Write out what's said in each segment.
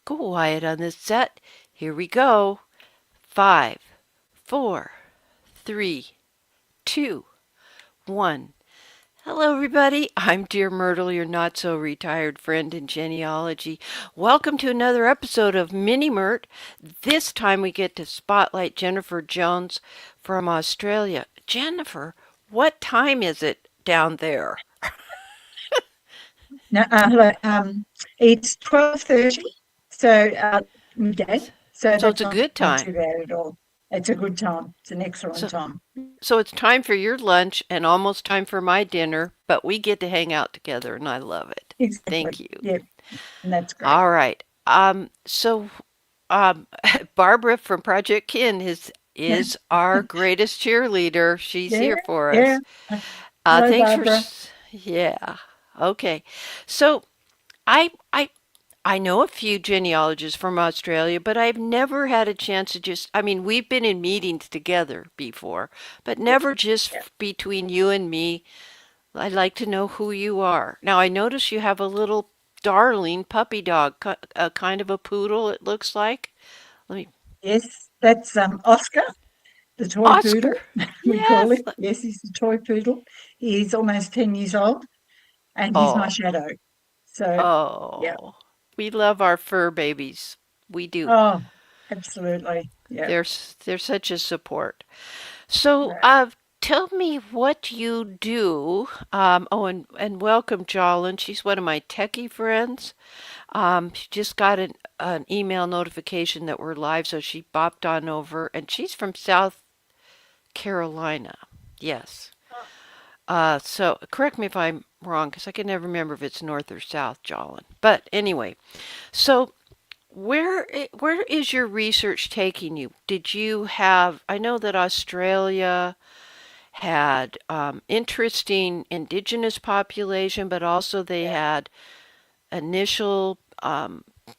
quiet on this set. Here we go. 5, 4, 3, 2, 1. Hello, everybody. I'm DearMYRTLE, your not-so-retired friend in genealogy. Welcome to another episode of Mini-Myrt. This time we get to spotlight Jennifer Jones from Australia. Jennifer, what time is it down there? No, hello. It's 12:30, so midday. So So it's that's a not good not time. too bad at all. It's a good time. It's an excellent So, time. so it's time for your lunch and almost time for my dinner, but we get to hang out together and I love it. Exactly. Thank you. Yeah, and that's great. All right. Um, Barbara from Project Kin is our greatest cheerleader. She's Yeah, here for yeah. us. Hello, Thanks for Barbara. yeah. Okay. So I I I know a few genealogists from Australia, but I've never had a chance to I mean, we've been in meetings together before, but never just Yeah. between you and me. I'd like to know who you are. Now, I notice you have a little darling puppy dog, a kind of a poodle, it looks like. Let me, Yes, that's Oscar, the toy Oscar. poodle, we call Yes. him. Yes, he's the toy poodle. He's almost 10 years old, and he's my Oh, shadow. So, yeah. oh. We love our fur babies. We do. Oh, absolutely. Yeah. They're such a support. So, Right. tell me what you do. And welcome, Jolyn. She's one of my techie friends. She just got an email notification that we're live, so she bopped on over, and she's from South Carolina. Yes. So correct me if I'm wrong, because I can never remember if it's north or south, Jolyn. But anyway, so where is your research taking you? Did you have? I know that Australia had interesting indigenous population, but also they Yeah. had initial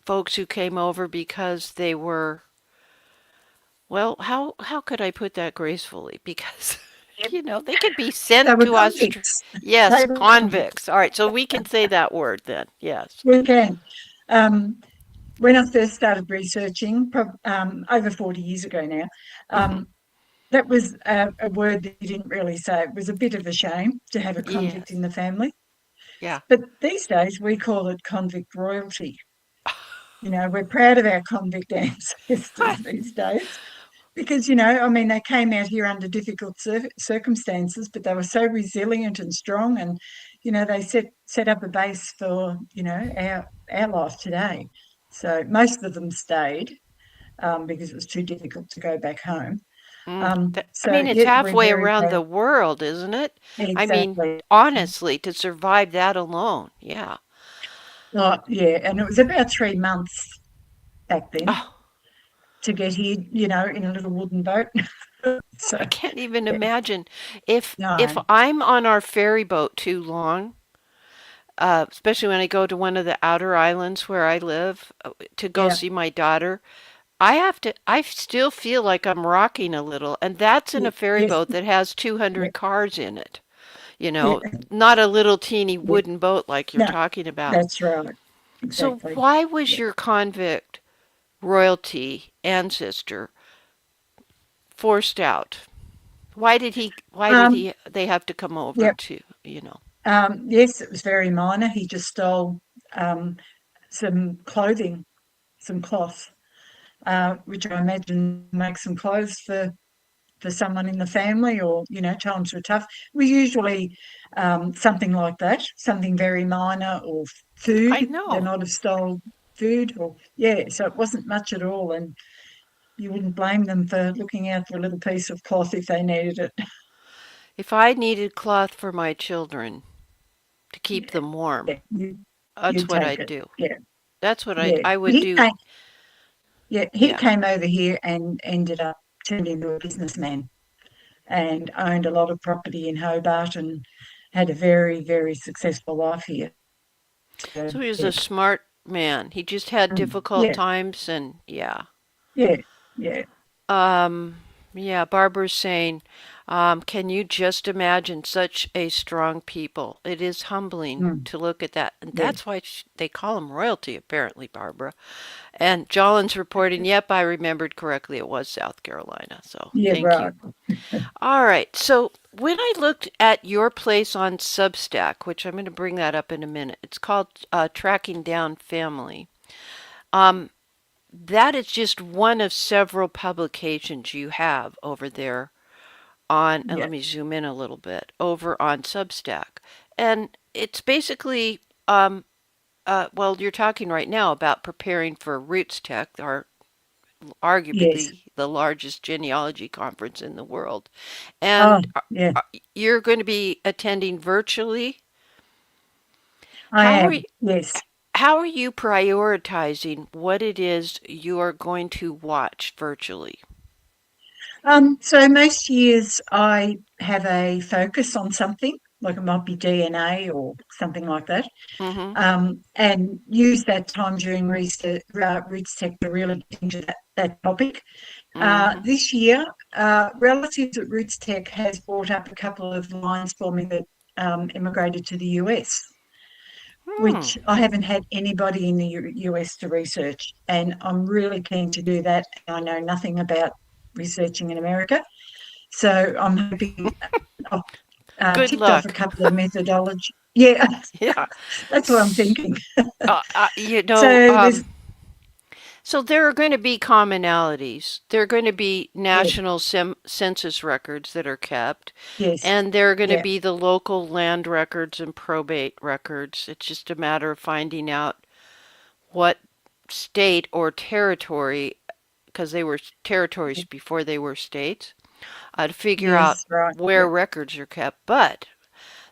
folks who came over because they were, well, how could I put that gracefully? Because Yep. they could be They sent were to Australia. convicts. Yes, They were convicts. convicts. All right, so we can say that word then. Yes. We can. Um, when I first started researching, over 40 years ago now, Hmm. um, that was a word that you didn't really say. It was a bit of a shame to have a convict Yes. in the family. Yeah. But these days we call it convict royalty. We're proud of our convict ancestors these days because, I mean, they came out here under difficult circumstances, but they were so resilient and strong, and they set up a base for our life today. So most of them stayed because it was too difficult to go back home. I So mean, it's yeah, we're halfway very around proud. the world, isn't it? I mean, Exactly. honestly, to survive that alone. Yeah. Oh, yeah, and it was about 3 months back then Oh, to get here, in a little wooden boat. So I can't even yeah, imagine if no, I'm on our ferry boat too long, especially when I go to one of the outer islands where I live to go yeah, see my daughter. I still feel like I'm rocking a little, and that's in a ferry yes, boat that has yeah, 200 cars in it. You yeah, know, not a little teeny yeah. wooden boat like you're No, talking about. that's right. So Exactly. why was Yeah. your convict royalty ancestor forced out? Um, They have to come over yeah. to? Yes, it was very minor. He just stole um, some clothing, some cloth, which I imagine make some clothes for someone in the family, or times were tough. We usually something like that, something very minor, or I food. They know. might have stole food, or yeah. So it wasn't much at all, and you wouldn't blame them for looking out for a little piece of cloth if they needed it. If I needed cloth for my children to keep Yeah, them warm, yeah, that's you'd what take I'd it. do. Yeah, That's what yeah. I would He do. came. Yeah, he Yeah. came over here and ended up turning into a businessman and owned a lot of property in Hobart and had a very, very successful life here. So So he was yeah, a smart man. He just had difficult yeah, times and yeah. yeah, yeah, Um, yeah, Barbara's saying, Can you just imagine such a strong people? It is humbling Mm, to look at that. And yeah. that's why they call them royalty, apparently, Barbara. And Jolin's reporting, yep, I remembered correctly. It was South Carolina. So Yeah, thank right. you. All right. So when I looked at your place on Substack, which I'm going to bring that up in a minute, it's called Tracking Down Family. Um, that is just one of several publications you have over there on, and Yeah. let me zoom in a little bit, over on Substack. And it's basically, um, well, you're talking right now about preparing for Roots Tech, our Yes. arguably the largest genealogy conference in the world. Oh, And yeah. you're going to be attending virtually. I How are am. you, Yes. how are you prioritizing what it is you are going to watch virtually? So most years I have a focus on something, like it might be DNA or something like that, Mm-hmm. and use that time during research, Roots Tech to really get into that topic. Mm-hmm. This year, Relatives at Roots Tech has brought up a couple of lines for me that immigrated to the US, Hmm. which I haven't had anybody in the US to research. And I'm really keen to do that. I know nothing about researching in America. So I'm hoping I've Good ticked off a luck. couple of methodology. Yeah, Yeah. that's what I'm thinking. You know, So there's, so there are going to be commonalities. There are going to be yeah, national census records that are kept, yes, and there are going to yeah, be the local land records and probate records. It's just a matter of finding out what state or territory, because they were territories before they were states, to figure out yes, right, where yeah. records are kept. But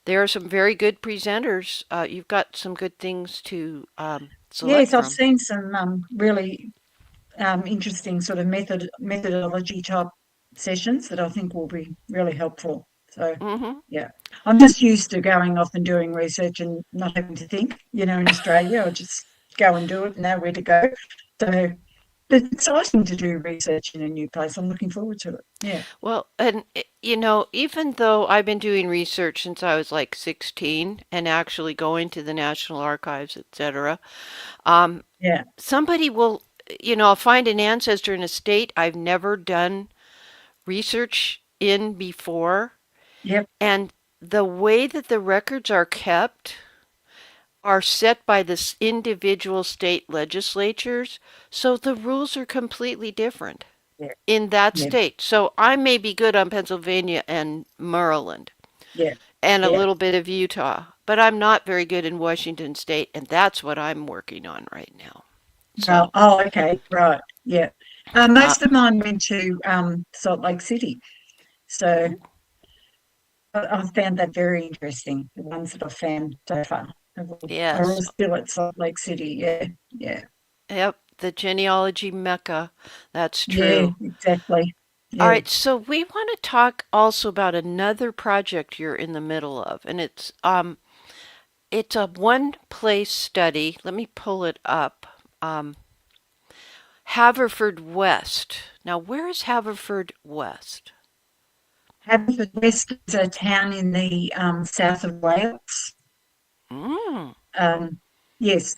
there are some very good presenters. You've got some good things to select Yes, I've from. seen some really interesting sort of methodology type sessions that I think will be really helpful. So, Hmm. yeah, I'm just used to going off and doing research and not having to think. In Australia, I just go and do it and know where to go. So, it's exciting to do research in a new place. I'm looking forward to it. Yeah, Well, and even though I've been doing research since I was like 16 and actually going to the National Archives, etc., um, yeah, somebody will, I'll find an ancestor in a state I've never done research in before, yep, and the way that the records are kept are set by the individual state legislatures, so the rules are completely different yeah, in that yeah, state. So I may be good on Pennsylvania and Maryland yeah, and a yeah. little bit of Utah, but I'm not very good in Washington State, and that's what I'm working on right now. Oh, So, oh, okay, right, yeah. uh, Most of mine went to Salt Lake City, so I've found that very interesting. The ones that I've found so far are yes, all still at Salt Lake City. Yeah, yeah, yep, the genealogy mecca. That's yeah, true. exactly. All Yeah. right, so we want to talk also about another project you're in the middle of, and it's a one place study. Let me pull it up. Um, Haverfordwest. Now, where is Haverfordwest? Haverfordwest is a town in the south of Wales. Mm, Um, yes.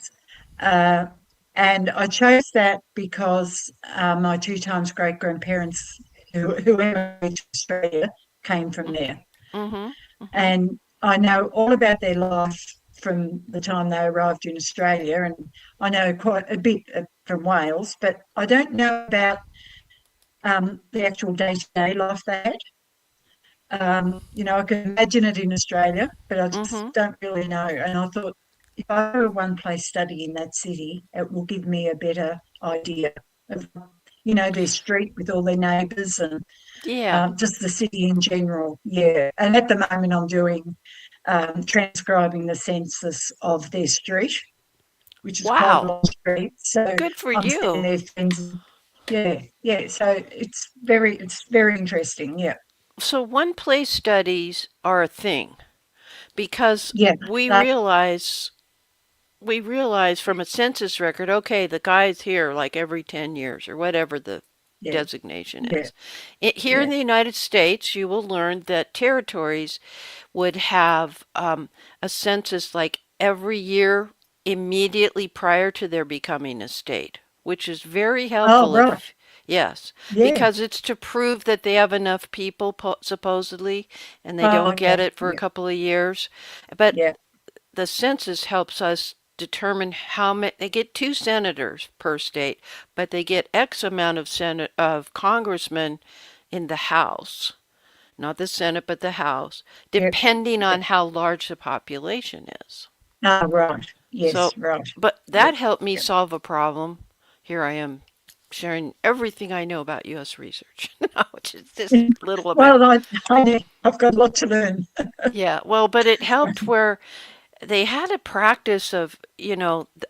Uh, and I chose that because my two times great grandparents who emigrated to Australia came from there. mm-hmm, mm-hmm, And I know all about their life from the time they arrived in Australia. And I know quite a bit from Wales, but I don't know about the actual day to day life they had. I can imagine it in Australia, but I just mm-hmm. don't really know. And I thought if I do a one place study in that city, it will give me a better idea of, their street with all their neighbours and Yeah. just the city in general. Yeah. And at the moment, I'm doing transcribing the census of their street, which is quite a Wow. long street. So Good for I'm seeing you. their friends. Yeah, yeah. So it's very interesting. Yeah, So, one place studies are a thing because yeah. we That, realize from a census record, okay, the guy's here like every 10 years or whatever the yeah, designation yeah, is. Here in yeah. the United States, you will learn that territories would have a census like every year immediately prior to their becoming a state, which is very Oh, helpful right. if, yes, Yeah. because it's to prove that they have enough people, supposedly, and they Oh, don't get yeah, it for a yeah, couple of years. But yeah, the census helps us determine how many they get. Two senators per state, but they get X amount of congressmen in the House, not the Senate, but the House, yeah, depending yeah. on how large the population is. Oh, right. So, Yes, right. but Yeah, that helped me yeah. solve a problem. Here I am sharing everything I know about U.S. research, which is this little amount. Well, I've got a lot to learn. Yeah, well, but it helped where they had a practice of,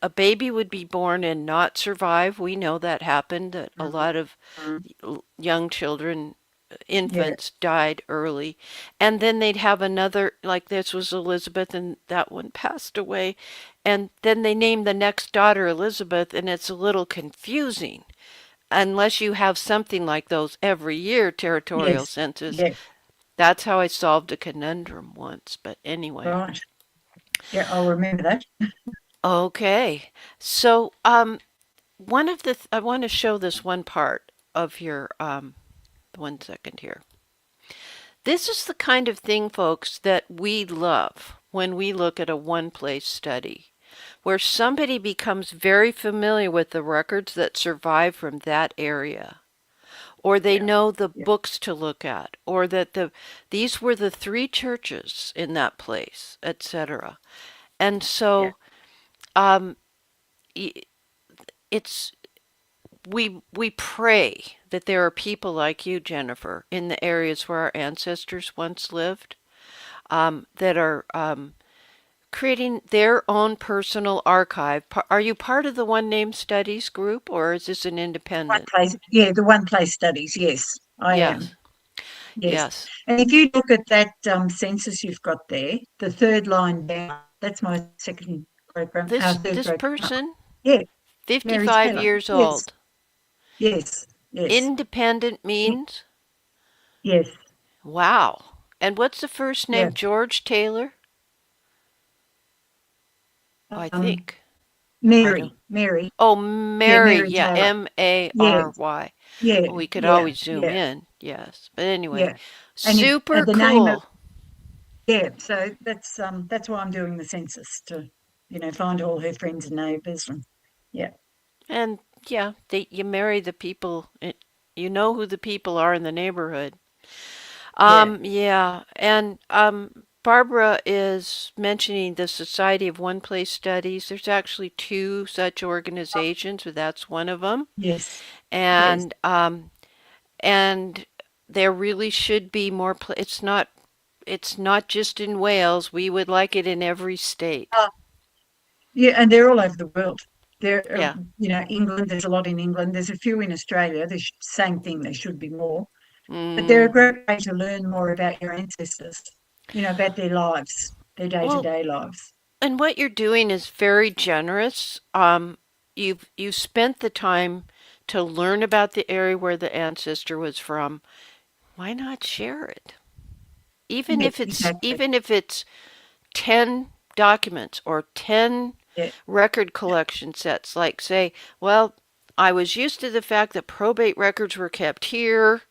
a baby would be born and not survive. We know that happened, that a Mhm. lot of young children, Yeah, infants died early. And then they'd have another, like this was Elizabeth, and that one passed away. And then they named the next daughter Elizabeth, and it's a little confusing unless you have something like those every year territorial yes, census. yeah, That's how I solved a conundrum once. But anyway. right. Yeah, I'll remember that. Okay. So, one of the I want to show this one part of your 1 second here. This is the kind of thing, folks, that we love when we look at a one-place study, where somebody becomes very familiar with the records that survive from that area, or they Yeah, know the yeah, books to look at, or that these were the three churches in that place, etc. And yeah. so, it's we pray that there are people like you, Jennifer, in the areas where our ancestors once lived, that are creating their own personal archive. Are you part of the One Name Studies group, or is this an One independent? place, yeah, the one place studies. Yes, I Yes, am. Yes. yes. And if you look at that census you've got there, the third line down, that's my second third This program. person, Yeah, Mary 55 Taylor. years Yes, old. yes, yes, Independent y- means? yes. Wow. And what's the first Yeah. name? George Taylor? I Um, think. I know. Mary. Oh, Yeah, Mary. Mary Yeah, Taylor. Yes, Mary. yeah, We could yeah, always zoom yeah, in. Yes. But anyway, yeah. And if super the name of cool. yeah, so that's why I'm doing the census to, find all her friends and neighbours and yeah, And yeah, you marry the people. You know who the people are in the neighborhood. yeah, Yeah. And Barbara is mentioning the Society of One Place Studies. There's actually two such organizations, but that's one of them. yes, yes. And there really should be more. It's not just in Wales. We would like it in every state. Yeah, and they're all over the world. There, Yeah. England. There's a lot in England. There's a few in Australia. The same thing. There should be more, but they're a Mm, great way to learn more about your ancestors. About their lives, their well, day-to-day lives. and what you're doing is very generous. You spent the time to learn about the area where the ancestor was from. Why not share it? Even Yeah, if it's exactly. even if it's 10 documents or 10 Yeah, record collection sets. Like say, well, I was used to the fact that probate records were kept here,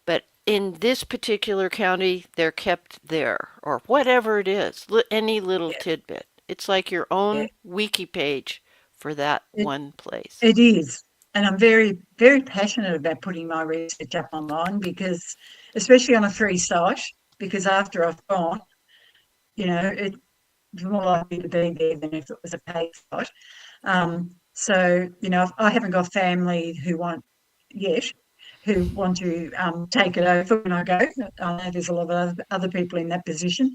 but in this particular county, they're kept there, or whatever it is, any little yeah, tidbit. It's like your yeah. own wiki page for that It one place. it is, and I'm very very passionate about putting my research up online because, especially on a free site, because after I've gone, it's more likely to be there than if it was a paid site. So, I haven't got family yet who want to take it over when I go. I know there's a lot of other people in that position.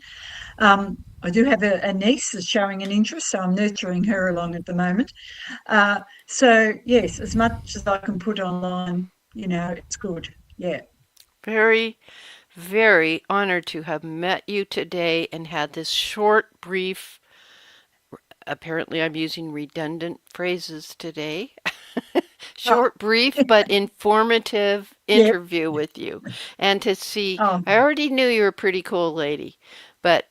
I do have a niece that's showing an interest, so I'm nurturing her along at the moment. So, yes, as much as I can put online, it's good. Yeah. Very, very honored to have met you today and had this short, brief, apparently I'm using redundant phrases today, Oh, short, brief, but informative yeah. interview with you. And to see, Oh, I already knew you were a pretty cool lady, but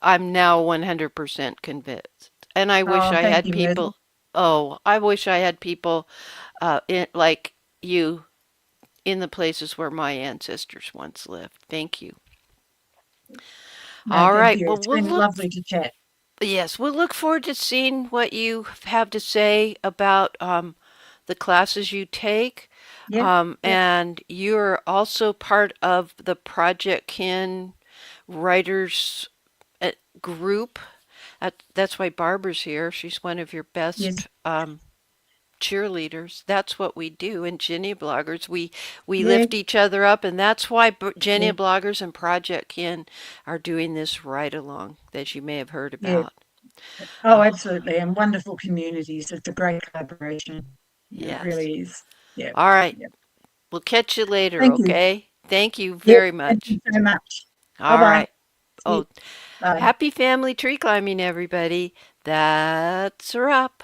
I'm now 100% convinced. And I wish oh, I thank had you, Myrtle. people, oh, I wish I had people like you in the places where my ancestors once lived. Thank you. No, All thank right. you. Well, It's been lovely to chat. we'll look forward to seeing what you have to say about the classes you take. Yep, yep, And you're also part of the Project Kin writers uh, group. That's why Barbara's here. She's one of your yes, best cheerleaders. That's what we do in Genia Bloggers. We yeah, lift each other up, and that's why yeah, Genia Bloggers and Project Kin are doing this ride along that you may have heard yeah. about. Oh, Oh, absolutely. And wonderful communities. It's a great collaboration. It yes. really is. Yeah, All right. yeah. We'll catch you later, Thank you. okay? Thank you Yep, very thank much. you so much. All Bye-bye. right. See you. Oh, Bye. happy family tree climbing, everybody. That's a wrap.